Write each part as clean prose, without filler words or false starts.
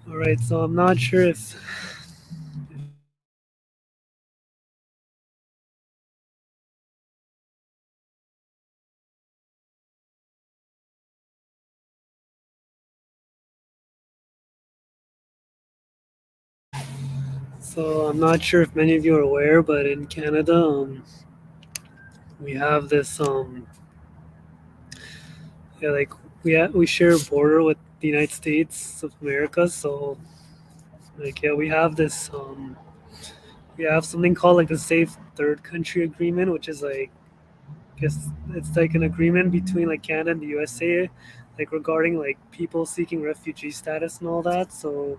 All right, so I'm not sure if many of you are aware, but in Canada, we have this yeah, like we share a border with the United States of America, so we have this we have something called like the Safe Third Country Agreement, which is like I guess it's like an agreement between like Canada and the USA, like regarding like people seeking refugee status and all that. So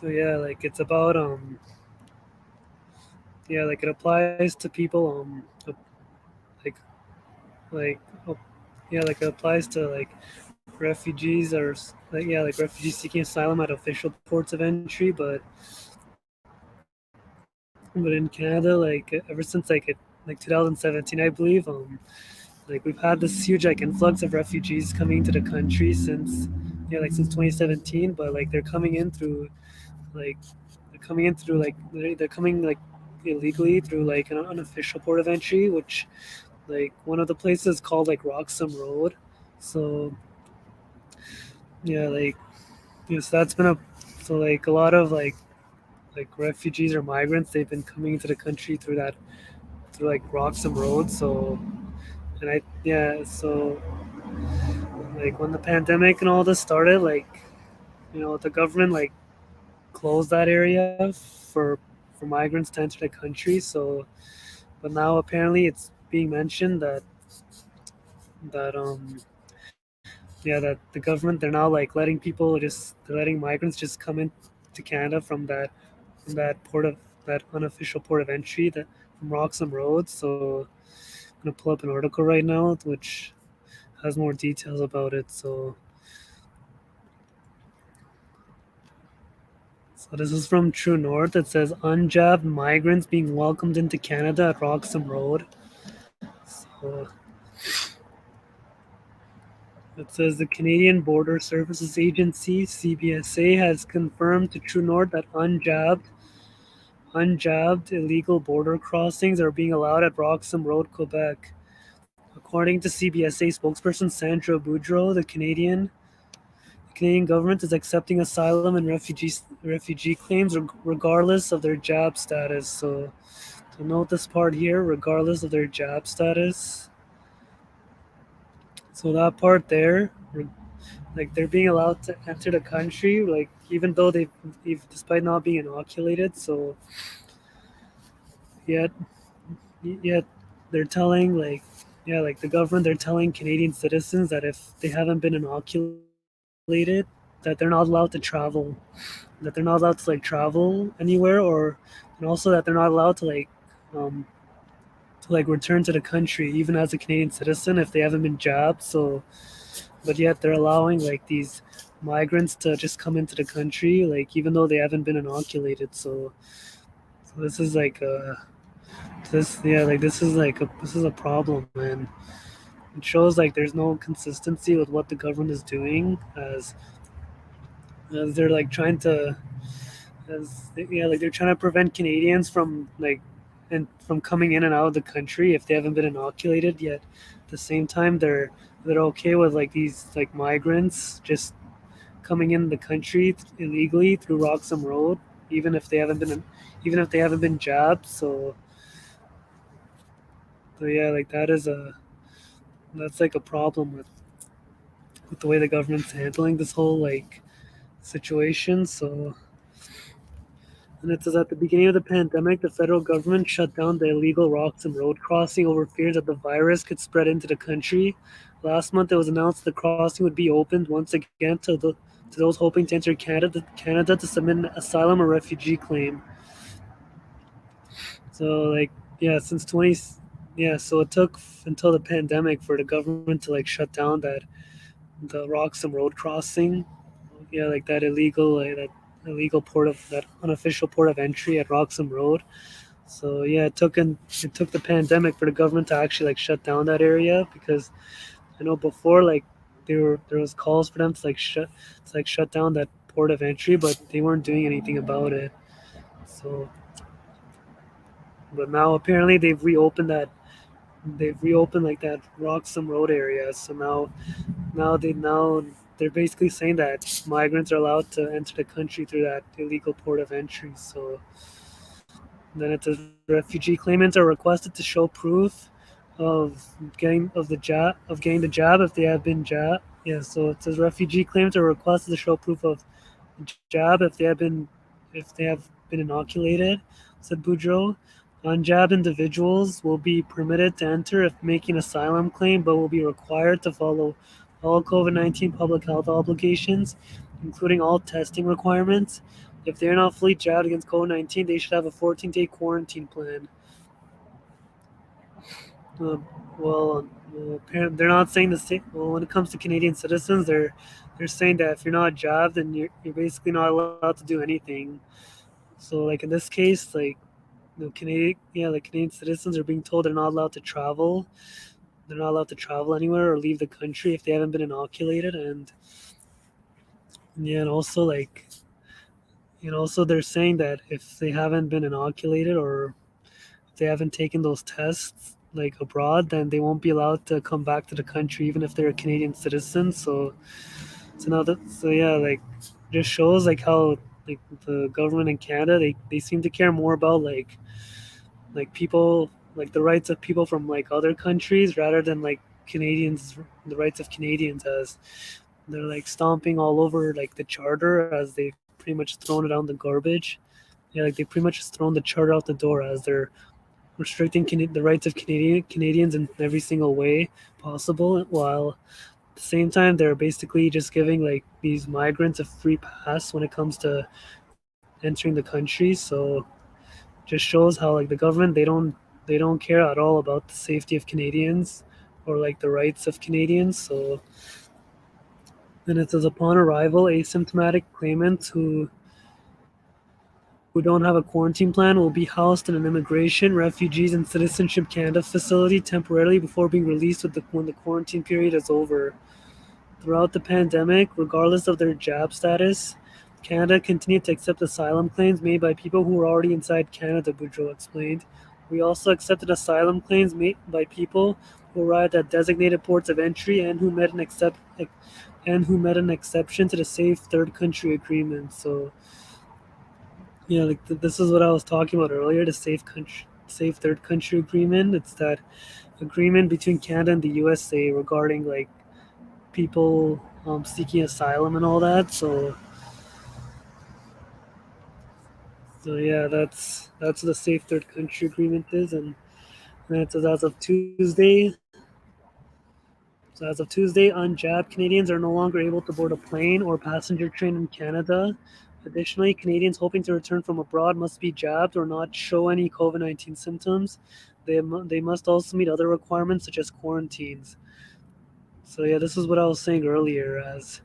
yeah, like it's about yeah, like it applies to people like like uh, yeah, like it applies to like refugees or like yeah, like refugees seeking asylum at official ports of entry, but in Canada, like ever since like 2017, I believe, like we've had this huge like influx of refugees coming into the country since yeah, like since 2017, but like they're coming in through like they're coming like illegally through like an unofficial port of entry, which like one of the places called like Roxham Road. So yeah, like so that's been a so like a lot of like refugees or migrants they've been coming into the country through like Roxham Road. So and I yeah so like when the pandemic and all this started, like the government like closed that area for migrants to enter the country. So but now apparently it's being mentioned that yeah, that the government they're now like letting people just they're letting migrants just come in to Canada from that port of that unofficial port of entry that from Roxham Road. So I'm gonna pull up an article right now which has more details about it. So this is from True North. It says unjabbed migrants being welcomed into Canada at Roxham Road. So it says the Canadian Border Services Agency (CBSA) has confirmed to True North that unjabbed illegal border crossings are being allowed at Roxham Road, Quebec. According to CBSA spokesperson Sandra Boudreau, the Canadian government is accepting asylum and refugee claims regardless of their job status. So note this part here, regardless of their job status. So that part there, like they're being allowed to enter the country, like even though despite not being inoculated. So yet, yet they're telling like, yeah, like the government, they're telling Canadian citizens that if they haven't been inoculated, that they're not allowed to travel, that they're not allowed to like travel anywhere, or and also that they're not allowed um, to like return to the country even as a Canadian citizen if they haven't been jabbed. So but yet they're allowing like these migrants to just come into the country like even though they haven't been inoculated. So this is like this yeah like this is a problem, man. It shows like there's no consistency with what the government is doing as they're like trying to as yeah like they're trying to prevent Canadians from like and from coming in and out of the country if they haven't been inoculated yet. At the same time, they're okay with like these like migrants just coming in the country illegally through Roxham Road, even if they haven't been even if they haven't been jabbed. So yeah, like that's like a problem with the way the government's handling this whole like situation. So and it says at the beginning of the pandemic, the federal government shut down the illegal Roxham Road crossing over fears that the virus could spread into the country. Last month, it was announced the crossing would be opened once again to those hoping to enter Canada to submit an asylum or refugee claim. So like yeah, since 20 yeah, so it took until the pandemic for the government to like shut down the Roxham Road crossing. Yeah, like that illegal port of that unofficial port of entry at Roxham Road. So yeah, it took the pandemic for the government to actually like shut down that area because I know before like there was calls for them to like shut down that port of entry, but they weren't doing anything about it. So, but now apparently they've reopened like that Roxham Road area. So now they're basically saying that migrants are allowed to enter the country through that illegal port of entry. So then it says refugee claimants are requested to show proof of getting the jab if they have been jabbed. Yeah, so it says refugee claimants are requested to show proof of jab if they have been inoculated, said Boudreaux. Unjabbed individuals will be permitted to enter if making asylum claim, but will be required to follow all COVID-19 public health obligations, including all testing requirements. If they are not fully jabbed against COVID-19, they should have a 14-day quarantine plan. Uh, apparently they're not saying the same. Well, when it comes to Canadian citizens, they're saying that if you're not jabbed, then you're basically not allowed to do anything. So, like in this case, like like Canadian citizens are being told they're not allowed to travel. They're not allowed to travel anywhere or leave the country if they haven't been inoculated, and yeah, and also also they're saying that if they haven't been inoculated or if they haven't taken those tests like abroad, then they won't be allowed to come back to the country even if they're a Canadian citizen. So yeah, like just shows like how like the government in Canada they seem to care more about like people like the rights of people from like other countries rather than like Canadians the rights of Canadians, as they're like stomping all over like the charter as they've pretty much thrown it on the garbage. Yeah, like they pretty much just thrown the charter out the door as they're restricting the rights of Canadians in every single way possible, while at the same time they're basically just giving like these migrants a free pass when it comes to entering the country. So just shows how like the government they don't care at all about the safety of Canadians or like the rights of Canadians. So then it says upon arrival, asymptomatic claimants who don't have a quarantine plan will be housed in an immigration, refugees, and citizenship Canada facility temporarily before being released when the quarantine period is over. Throughout the pandemic, regardless of their job status, Canada continued to accept asylum claims made by people who were already inside Canada, Boudreaux explained. We also accepted asylum claims made by people who arrived at designated ports of entry and who met an exception to the safe third country agreement. So yeah, like this is what I was talking about earlier, the safe third country agreement. It's that agreement between Canada and the USA regarding like people seeking asylum and all that. So yeah, that's what the safe third country agreement is, and it says as of Tuesday, unjabbed Canadians are no longer able to board a plane or passenger train in Canada. Additionally, Canadians hoping to return from abroad must be jabbed or not show any COVID-19 symptoms. They must also meet other requirements such as quarantines. So yeah, this is what I was saying earlier, as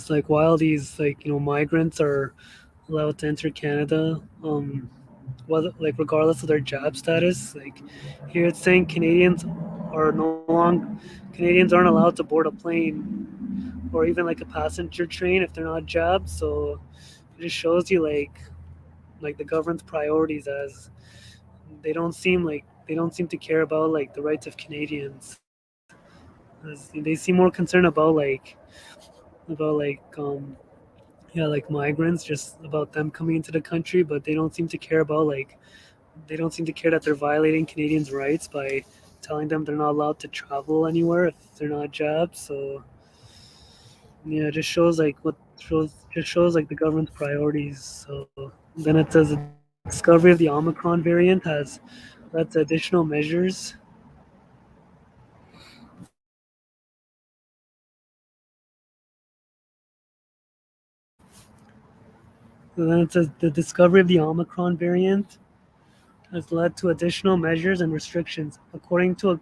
like while these migrants are allowed to enter Canada, whether like regardless of their job status, like here it's saying Canadians aren't allowed to board a plane or even like a passenger train if they're not jabbed. So it just shows you like the government's priorities, as they don't seem to care about like the rights of Canadians. As they seem more concerned about yeah, like migrants, just about them coming into the country, but they don't seem to care that they're violating Canadians' rights by telling them they're not allowed to travel anywhere if they're not jabbed. So yeah, it just shows like the government's priorities. So then it says the discovery of the Omicron variant has led to additional measures. And then it says the discovery of the Omicron variant has led to additional measures and restrictions. According to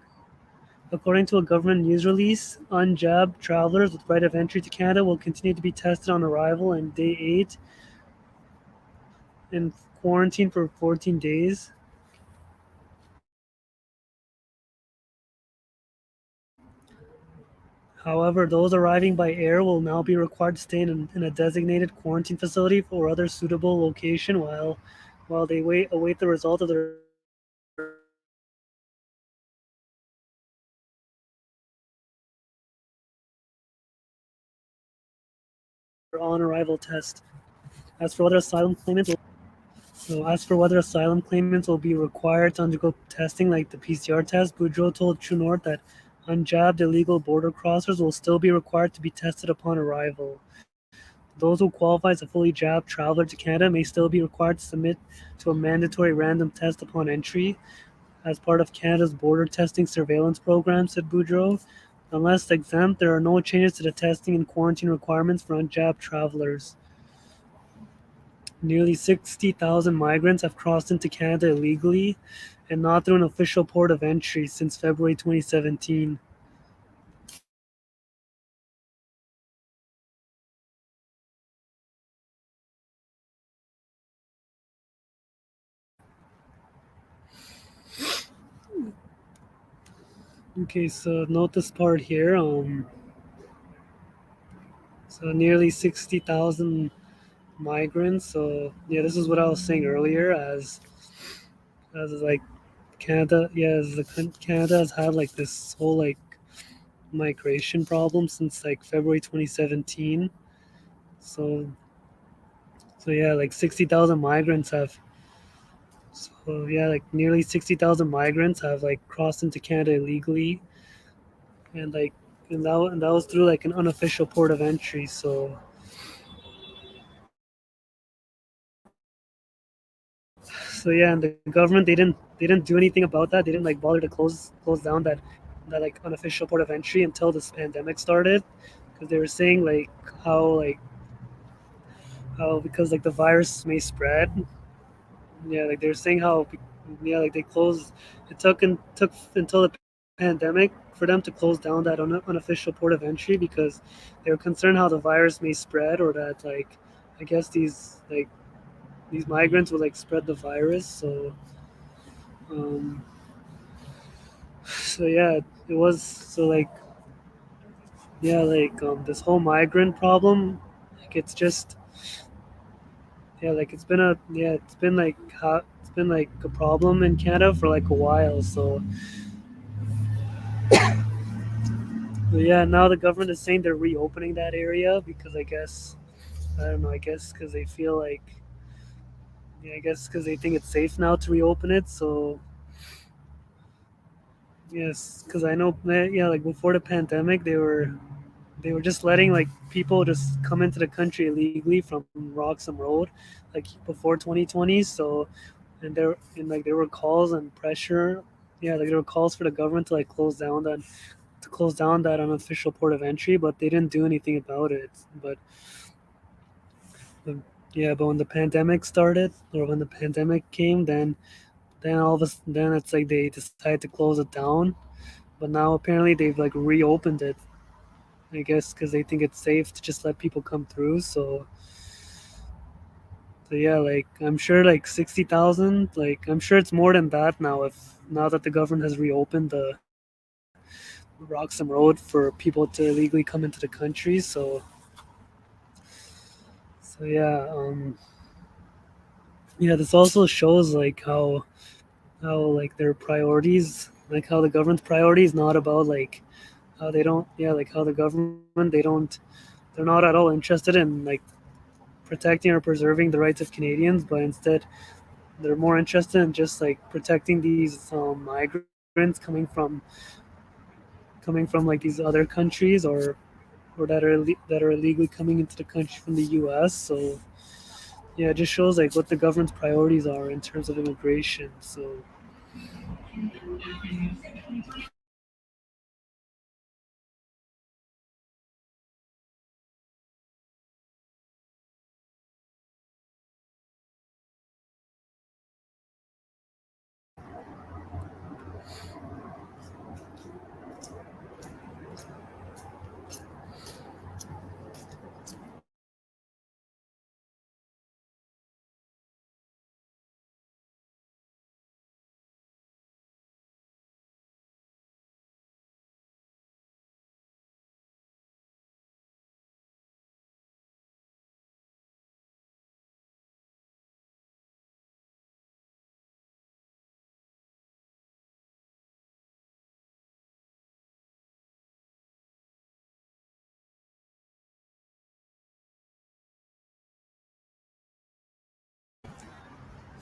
a government news release, unjabbed travelers with right of entry to Canada will continue to be tested on arrival and day 8 and quarantine for 14 days. However, those arriving by air will now be required to stay in a designated quarantine facility or other suitable location while they await the result of their on arrival test. As for whether asylum claimants as for whether asylum claimants will be required to undergo testing like the PCR test, Boudreaux told True North that unjabbed illegal border crossers will still be required to be tested upon arrival. Those who qualify as a fully jabbed traveler to Canada may still be required to submit to a mandatory random test upon entry as part of Canada's border testing surveillance program, said Boudreaux. Unless exempt, there are no changes to the testing and quarantine requirements for unjabbed travelers. Nearly 60,000 migrants have crossed into Canada illegally and not through an official port of entry since February 2017. Okay, so note this part here. So nearly 60,000 migrants. So yeah, this is what I was saying earlier. As like Canada, yeah, Canada has had like this whole like migration problem since like February 2017. So yeah, like 60,000 migrants have. So yeah, like nearly 60,000 migrants have like crossed into Canada illegally, and like and that was through like an unofficial port of entry. So yeah, and the government they didn't do anything about that. They didn't like bother to close down that like unofficial port of entry until this pandemic started, because they were saying like how how because like the virus may spread. Yeah, like they were saying how yeah like they closed. It took until the pandemic for them to close down that unofficial port of entry because they were concerned how the virus may spread, or that like I guess these migrants would like spread the virus. Um, so yeah, it was so like yeah like this whole migrant problem, like it's just yeah like it's been like it's been like a problem in Canada for like a while. So yeah, now the government is saying they're reopening that area because I don't know, I guess because they feel like yeah, I guess because they think it's safe now to reopen it. So yes, because I know yeah like before the pandemic they were just letting like people just come into the country illegally from Roxham Road, like before 2020. So, and like there were calls and pressure, yeah, like there were calls for the government to like close down that unofficial port of entry, but they didn't do anything about it. But yeah, but when the pandemic started, or when the pandemic came, then all of us then it's like they decided to close it down. But now apparently they've like reopened it, I guess, because they think it's safe to just let people come through. So yeah, like I'm sure like 60,000, like I'm sure it's more than that now if now that the government has reopened the Roxham Road for people to illegally come into the country. So yeah, yeah, this also shows like how like their priorities, like how the government's priority is not about like how they don't yeah like how the government they're not at all interested in like protecting or preserving the rights of Canadians, but instead they're more interested in just like protecting these migrants coming from like these other countries, or that are illegally coming into the country from the U.S. So yeah, it just shows like what the government's priorities are in terms of immigration. So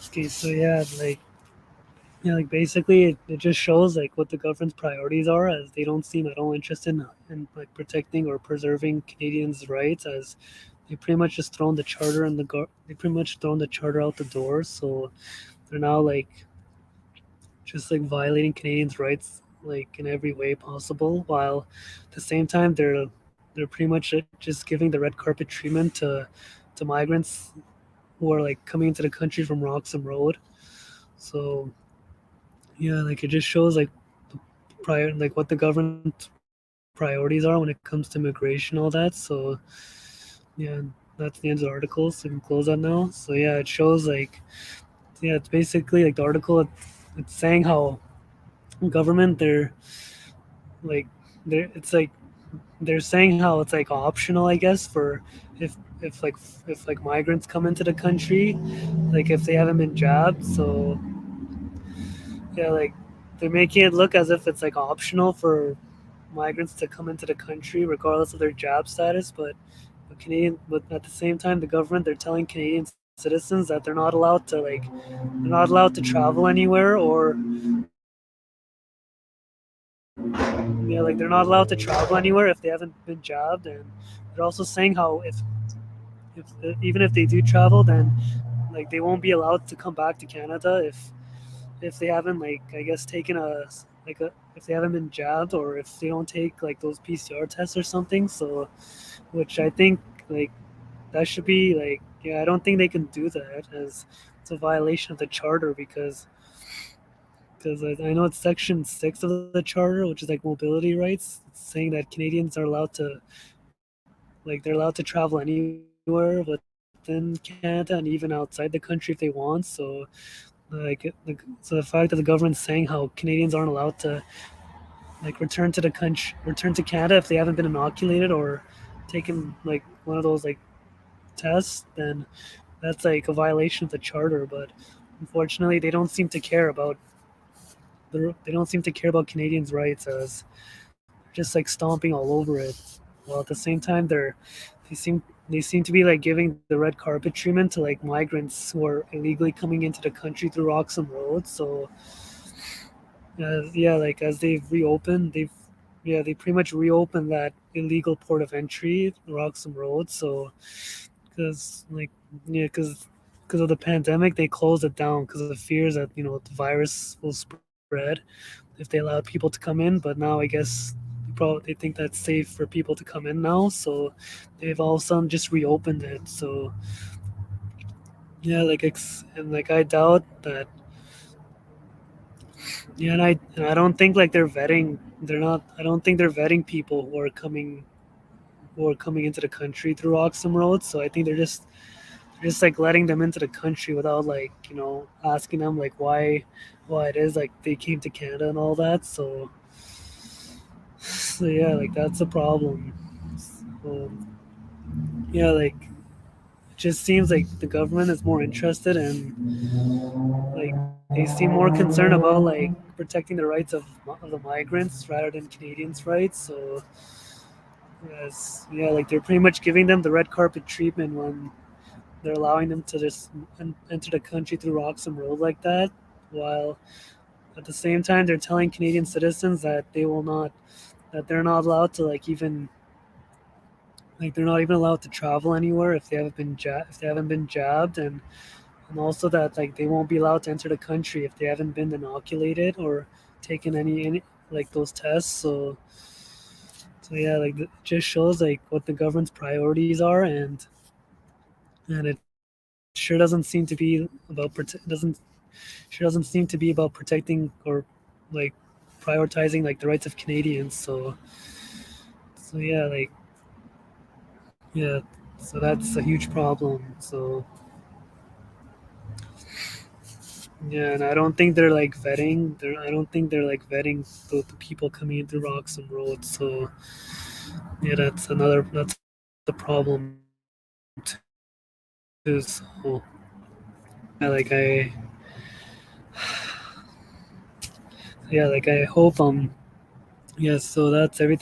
Okay, so like basically it just shows like what the government's priorities are, as they don't seem at all interested in like protecting or preserving Canadians' rights, as they pretty much just thrown the charter they pretty much thrown the charter out the door. So they're now like just like violating Canadians' rights like in every way possible, while at the same time they're pretty much just giving the red carpet treatment to migrants who are like coming into the country from Roxham Road. So yeah, like it just shows like prior like what the government priorities are when it comes to immigration, all that. So yeah, that's the end of the article. So we can close that now. So yeah, it shows like yeah, it's basically like the article. It's saying how government like it's like they're saying how it's like optional, I guess, for if if like if like migrants come into the country, like if they haven't been jabbed. So yeah, like they're making it look as if it's like optional for migrants to come into the country regardless of their job status, but at the same time, the government they're telling Canadian citizens that they're not allowed to travel anywhere, or yeah, like they're not allowed to travel anywhere if they haven't been jabbed. And they're also saying how if even if they do travel, then like they won't be allowed to come back to Canada if they haven't like I guess taken a if they haven't been jabbed, or if they don't take like those PCR tests or something. So which I think like that should be like yeah, I don't think they can do that, as it's a violation of the charter, because I know it's section 6 of the charter, which is like mobility rights. It's saying that Canadians are allowed to like they're allowed to travel anywhere within Canada and even outside the country if they want. So so the fact that the government's saying how Canadians aren't allowed to like return to Canada if they haven't been inoculated or taken like one of those like tests, then that's like a violation of the charter. But unfortunately, they don't seem to care about Canadians' rights, as they're just like stomping all over it. While at the same time, they seem they seem to be like giving the red carpet treatment to like migrants who are illegally coming into the country through Roxham Road. So yeah, like as they've reopened, they pretty much reopened that illegal port of entry, Roxham Road. So because like yeah, because of the pandemic, they closed it down because of the fears that the virus will spread if they allowed people to come in. But now I guess they think that's safe for people to come in now, so they've all of a sudden just reopened it. So yeah, and like I doubt that. Yeah, and I don't think like they're vetting. They're not. I don't think they're vetting people who are coming into the country through Roxham Road. So I think they're just like letting them into the country without like asking them like why it is like they came to Canada and all that. So yeah, like that's a problem. So, yeah, like it just seems like the government is more interested in like they seem more concerned about like protecting the rights of the migrants rather than Canadians' rights. So yes, yeah, like they're pretty much giving them the red carpet treatment when they're allowing them to just enter the country through Roxham Road like that, while at the same time they're telling Canadian citizens that they're not allowed to they're not even allowed to travel anywhere if if they haven't been jabbed, and also that like they won't be allowed to enter the country if they haven't been inoculated or taken any like those tests. So yeah, like it just shows like what the government's priorities are, and it sure doesn't seem to be about doesn't seem to be about protecting or like prioritizing like the rights of Canadians. So yeah, like yeah, so that's a huge problem. So yeah, and I don't think they're like vetting. I don't think they're like vetting the people coming in through Roxham Road. So yeah, that's the problem too. So yeah, like I hope yeah. So that's everything